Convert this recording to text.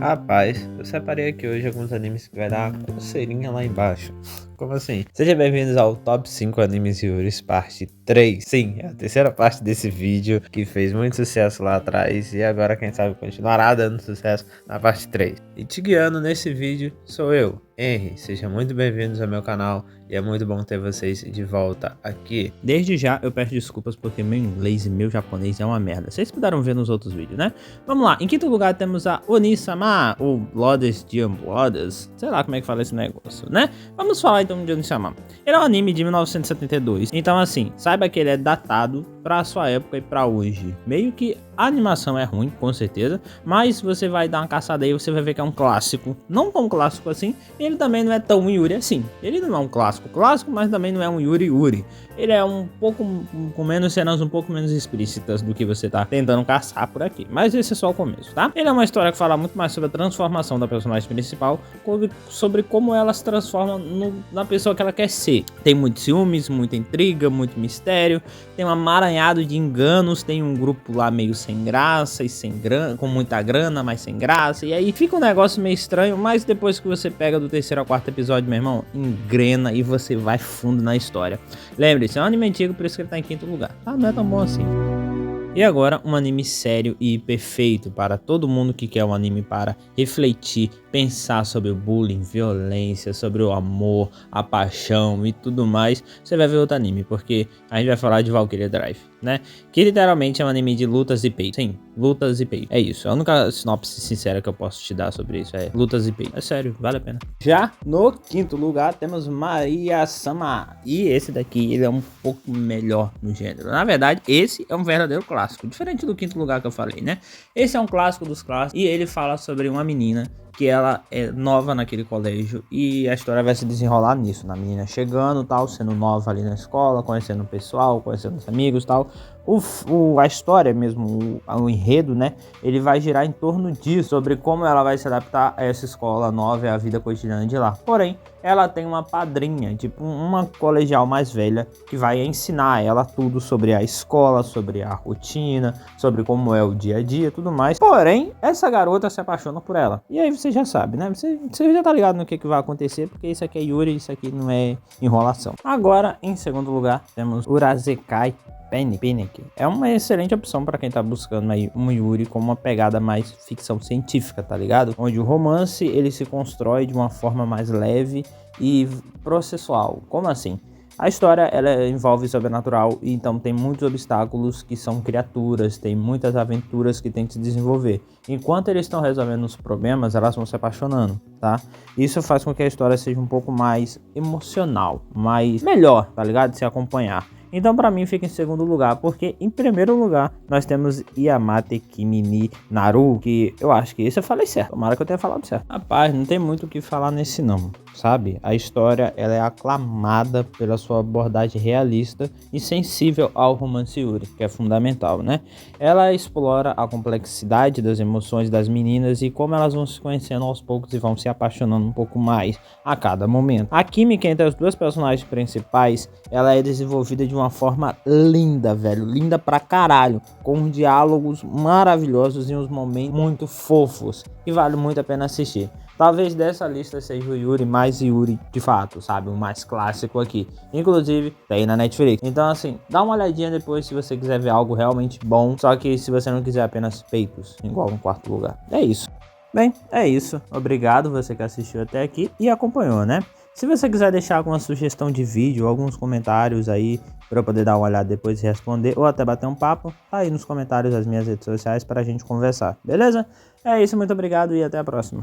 Rapaz, eu separei aqui hoje alguns animes que vai dar uma coceirinha lá embaixo. Como assim? Sejam bem-vindos ao Top 5 Animes Yuris, parte 3. Sim, é a terceira parte desse vídeo que fez muito sucesso lá atrás e agora, quem sabe, continuará dando sucesso na parte 3. E te guiando nesse vídeo sou eu, Henry. Sejam muito bem-vindos ao meu canal e é muito bom ter vocês de volta aqui. Desde já eu peço desculpas porque meu inglês e meu japonês é uma merda. Vocês puderam ver nos outros vídeos, né? Vamos lá, em quinto lugar temos a Oni-sama, ou Lodes Lodes, sei lá como é que fala esse negócio, né? Vamos falar então de Oni-sama. Ele é um anime de 1972, então assim, saiba que ele é datado pra sua época e pra hoje. Meio que a animação é ruim, com certeza, mas você vai dar uma caçada aí e você vai ver que é um clássico. Não tão clássico assim, ele também não é tão Yuri assim. Ele não é um clássico clássico, mas também não é um Yuri Yuri. Ele é um pouco com menos cenas um pouco menos explícitas do que você tá tentando caçar por aqui. Mas esse é só o começo, tá? Ele é uma história que fala muito mais sobre a transformação da personagem principal, sobre como ela se transforma na pessoa que ela quer ser. Tem muitos ciúmes, muita intriga, muito mistério, tem um amaranhado de enganos, tem um grupo lá meio sem graça e sem grana, com muita grana, mas sem graça. E aí fica um negócio meio estranho, mas depois que você pega do terceiro ao quarto episódio, meu irmão, engrena e você vai fundo na história. Lembre-se, é um anime antigo, por isso que ele tá em quinto lugar, tá? Não é tão bom assim. E agora um anime sério e perfeito para todo mundo que quer um anime para refletir, pensar sobre o bullying, violência, sobre o amor, a paixão e tudo mais. Você vai ver outro anime, porque a gente vai falar de Valkyria Drive, né? Que literalmente é um anime de lutas e peito. Sim, lutas e peito. É isso, a única sinopse sincera que eu posso te dar sobre isso é lutas e peito. É sério, vale a pena. Já no quinto lugar temos Maria-sama. E esse daqui, ele é um pouco melhor no gênero. Na verdade, esse é um verdadeiro clássico, diferente do quinto lugar que eu falei, né? Esse é um clássico dos clássicos e ele fala sobre uma menina que ela é nova naquele colégio e a história vai se desenrolar nisso, na menina chegando, tal, sendo nova ali na escola, conhecendo o pessoal, conhecendo os amigos, tal. A história mesmo, o enredo, né, ele vai girar em torno disso, sobre como ela vai se adaptar a essa escola nova e a vida cotidiana de lá. Porém, ela tem uma padrinha, tipo uma colegial mais velha, que vai ensinar ela tudo sobre a escola, sobre a rotina, sobre como é o dia a dia, tudo mais. Porém, essa garota se apaixona por ela. E aí você já sabe, né? Você já tá ligado no que vai acontecer, porque isso aqui é Yuri, isso aqui não é enrolação. Agora, em segundo lugar, temos Urazekai Panic. É uma excelente opção para quem tá buscando aí um Yuri com uma pegada mais ficção científica, tá ligado? Onde o romance ele se constrói de uma forma mais leve e processual. Como assim? A história ela envolve sobrenatural e então tem muitos obstáculos que são criaturas, tem muitas aventuras que tem que se desenvolver. Enquanto eles estão resolvendo os problemas, elas vão se apaixonando, tá? Isso faz com que a história seja um pouco mais emocional, mais melhor, tá ligado? De se acompanhar. Então pra mim fica em segundo lugar, porque em primeiro lugar nós temos Yamate Kimi ni Naru, que eu acho que esse eu falei certo, tomara que eu tenha falado certo. Rapaz, não tem muito o que falar nesse não, sabe? A história ela é aclamada pela sua abordagem realista e sensível ao romance Yuri, que é fundamental, né? Ela explora a complexidade das emoções das meninas e como elas vão se conhecendo aos poucos e vão se apaixonando um pouco mais a cada momento. A química entre as duas personagens principais, ela é desenvolvida de uma forma linda, velho, linda pra caralho, com diálogos maravilhosos e uns momentos muito fofos, que vale muito a pena assistir. Talvez dessa lista seja o Yuri mais Yuri de fato, sabe? O mais clássico aqui. Inclusive, tem na Netflix. Então assim, dá uma olhadinha depois se você quiser ver algo realmente bom. Só que se você não quiser apenas peitos, igual no quarto lugar. É isso. Bem, é isso. Obrigado você que assistiu até aqui e acompanhou, né? Se você quiser deixar alguma sugestão de vídeo, alguns comentários aí para eu poder dar uma olhada depois e responder, ou até bater um papo, tá aí nos comentários das minhas redes sociais para a gente conversar, beleza? É isso, muito obrigado e até a próxima.